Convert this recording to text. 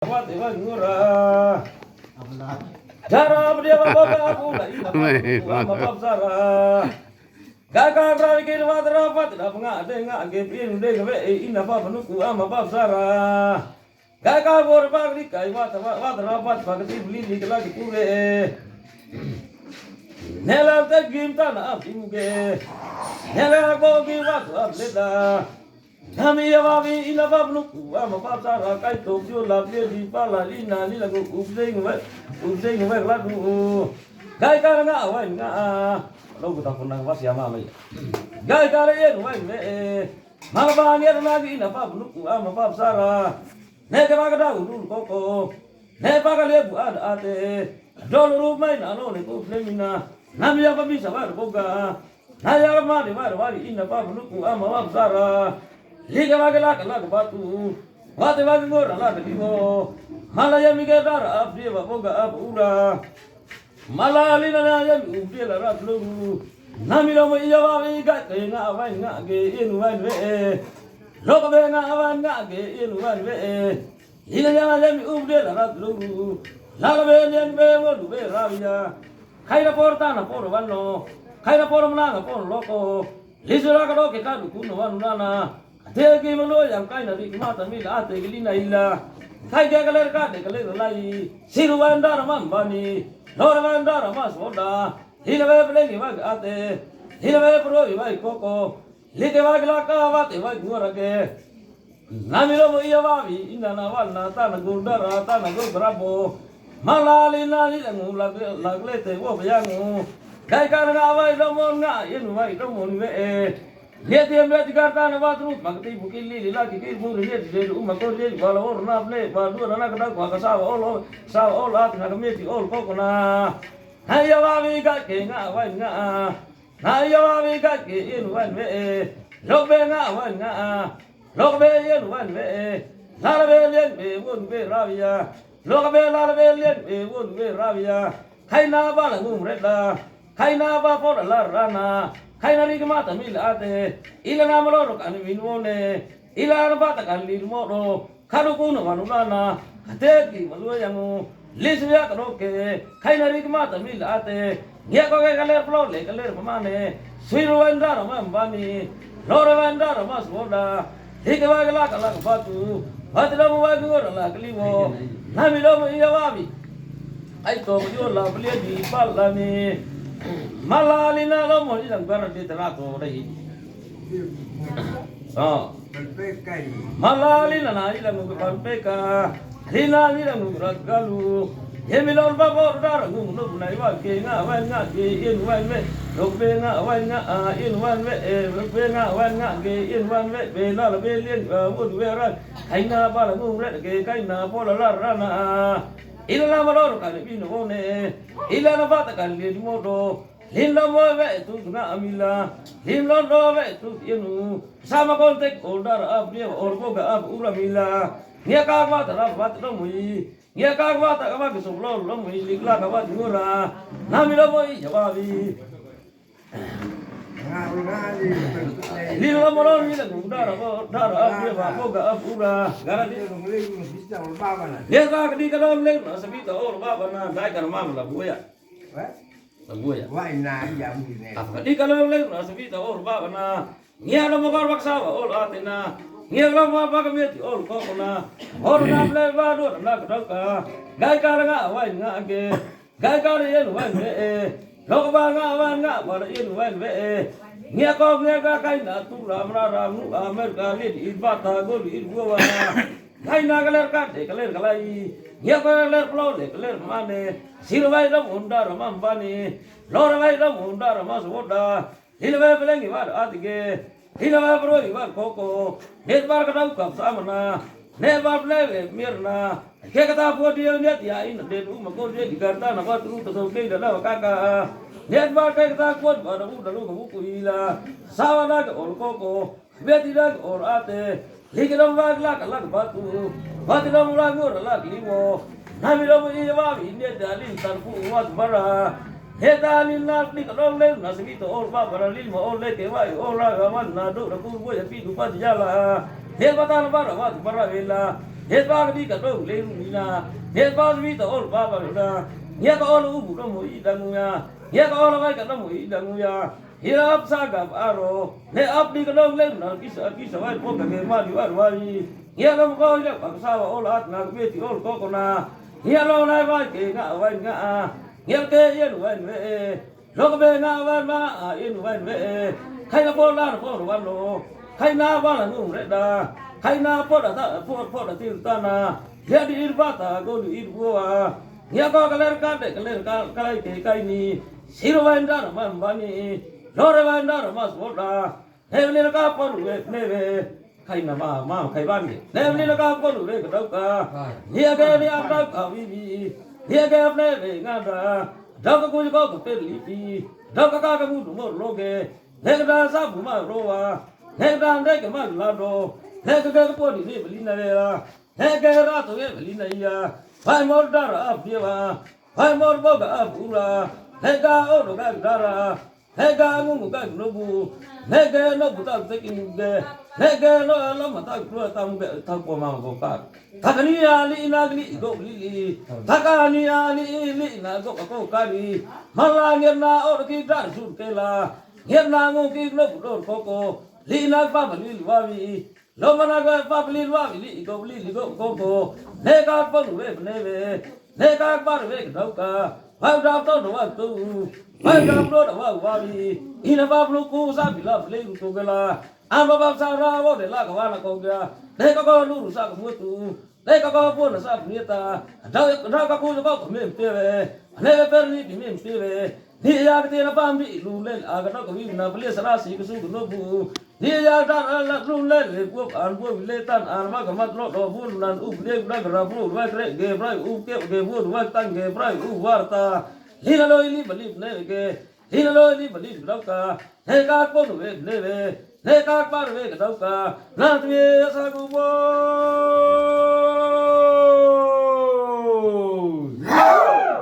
What they were Jara Baba Pula Zara Gaga Ravi Vadra Patra Denga gave in the Papanuku Ama Zara Gaga for Bagrika Vadra Patpagati Lili Lakure Nella the Gimtana Pinge Nella go give up Leda Namiyavi in a Babluku, I'm a Pazara, I told you, lovely Palalina, Lila, Ubsing, Ladu, Gaikana, Logutapuna was Yamami. Gaikara, Mabani, in a Babluku, I'm a Pazara, Negavagada, Coco, Nepagalebu Ate, Don Rumain, alone, Flemina, Namiyabisa, Boga, Nayamadi, in a Babluku, I'm a Pazara. Liga Magalaka Batu, what the Magor, Latigo, Malaya Migara, Abdiva Boga Abura, Malalina, Ubila Rablu, Namilo Yavi got in one way, Lokabena Avanga in one way, Ilaya Ubila Rablu, Lalavian Bevo, Ravia, Kaida Portana Porvano, Kaida Pormana Por Loco, Lizaraga Kuno, Take him alone, I'm kind of Mata Mila, take Lina Illa, Kaigala, Kaigala, Lai, Silvanda, Mambani, Noravanda, Masvoda, Hilava Ate, Hilava Pro, Coco, Litavagla, what if I go again? Namilo Yavavi, in the Navalna, Tana Gundara, Tana Gubrabo, Malalina, Laglete, Wobiano, Kaikara, Domona, in my Domon. Yet the American about root, Magati Bukili, like it is moving yet, Umakoli, Valor, Nable, Valor, Nakasa, all out in a committee, all Pocona. Hayavi got king, Hayavi got in one way, Lobena, one, Lobe in one way, Laravel, wouldn't be Ravia, Laravel, wouldn't be Ravia, Haina Balagum Reda, Haina Vapor La Rana. Kainari mata milate, ilana moro kan minone, ilana bata kan lilmoro, karukuno manulana, kateki maluyamu, lisya karoke, kainari mata milate, yako kaler flore kaler pamane, swiruenda ramambani, lorevenda ramasvoda, hikavagala kalak batu, badlamu wagura laklivo, namilomu yawabi, I told you lovely palani. Malalina lo mo isang pero dito na to rin. Oh. Malalina na ilang magpapeka. Hina ilang magagalu. Hemilor ba mo dar ngum na iwa ke nga wan nga ke in wan me. Lokbe nga wan nga in wan me lokbe nga wan nga ke in wan me be la be lien wud we ra. Kai nga ba la ngum re ke kai na po la ra na. Ilana malor kan bino ne. Ilana bata kan limodo. Lindamo tu na amila, Limlo tu yenu, sama kontek oldar ab dia orboga ab uramila, nia kagwa terapat lomui, nia kagwa takama kesublol lomui ligla kawat ngura, namilo boy jawabi. Lilo molon ni lagu dar ab dia orboga ab ura, gara dia dia kag di kalom lek na sabita or baba na dai kan mam la buya. Why not? Di kalau lek na sabita or baba na ngia lo mo baksawa or atina ngia lo mo bagamit or ko na or na le ba do na ka gai ka nga wa nga ge gai ka yen wa me lo ba nga ba yen wa me ngia ko ngia ka kai na tu ram mu amerika li ibata go li go wa gai na galer ka de galer galai ngia ko galer plo de galer mane sirwai lo unda ramambani lorwai lo unda ramaswoda hilwe belengi war adige hilwe bro war koko netbar ka dau ka samana netbar ble mirna ke kata podi net ya in de du ma ko de digarta na ba tu to ke da la ka ka netbar ke kata ko ba du da lu ko ku ila sawana ko koko betira or ate ligelo wagla ka la ba tu badilo murago la liwo namilo iwa inde dalin tarfu wat bara hedalin nakli kalong le nasibito or ba bara lil mo ole ke wai ora gaman na do ku bo ya pi du pa jala he batan bara wat bara vela Hết ba cái đi cả đâu lên đi na hết ba cái đi tao ba ba rồi na nhớ có lu bu đâu mũi đằng nha nhớ có lu cái đâu mũi đằng nha hiện áp sa gặp aro để áp đi cái đâu lên nó cái sợ ai có cái mà đi vào đi nhớ đâu có cái sao ô lát na cái biết thì ô có con na nhớ lâu nay vai cái ngã nhớ cái yên vai về rồi cái ngã vai mà yên vai về khai nó có la nó có văn đồ khai na va là nung đấy da khai na po là tin ta na ya di irba ta go di irbo ya ko kaler ka cái ni siro va ndar man bani lore va ndar mas boda hevle ka po lu ne ve khai na ma khai ban ni hevle ka po lu re ka dau ka ya ke ni ap dau ka vi ya ke ap ne ve nga da dau ka ku ko te li pi dau ka mu du mo lo ke ne da sa bu ma ro wa ne da ne ka ma la do ne ka po ni ne bli na le la ne ka ra to ye bli na ya vai mo da ra ap ye wa vai mo bo ka ap u la ne ka o do ka da ra ne ka ngu ka no bu ne ka no bu ta te ki mu ge ne ka no la ma ta ku ta mu ge ta po ma bo ka ta ka ni ya li na li go li ta ka ni ya li na go ko ka ri ma la nge na o ki da su ke la nge na ngu ki no bu do ko li na pa ma li wa vi lo ma na ka pa li wa vi li go ko ne ka po lu ve ne ve ne ka pa ve ka dau ka vai da to do wa tu vai da do da wa vi ina pa lu ku sa bi la le lu to ke la a ba ba sa ra wo de la ka wa na ko ga ne ka ko lu sa ka mu tu ne ka ko po na sa bi ta da ka ku ko me pe ve ne ve per ni bi me pe ve ni ya ke na pa mi lu le a ga no ko vi na ple sa ra si ku su ku no bu ni ya da la lu le le ku an bu le tan an ma ka ma lo do bu nan u le da ra bu wa kre ge brai u ke bu wa tan ge brai u war ta ni la lo ni bali ne ge ni la lo ni bali do ka ne ka po no ve ne ve ne ka pa ve ka do ka na tue sa ku bo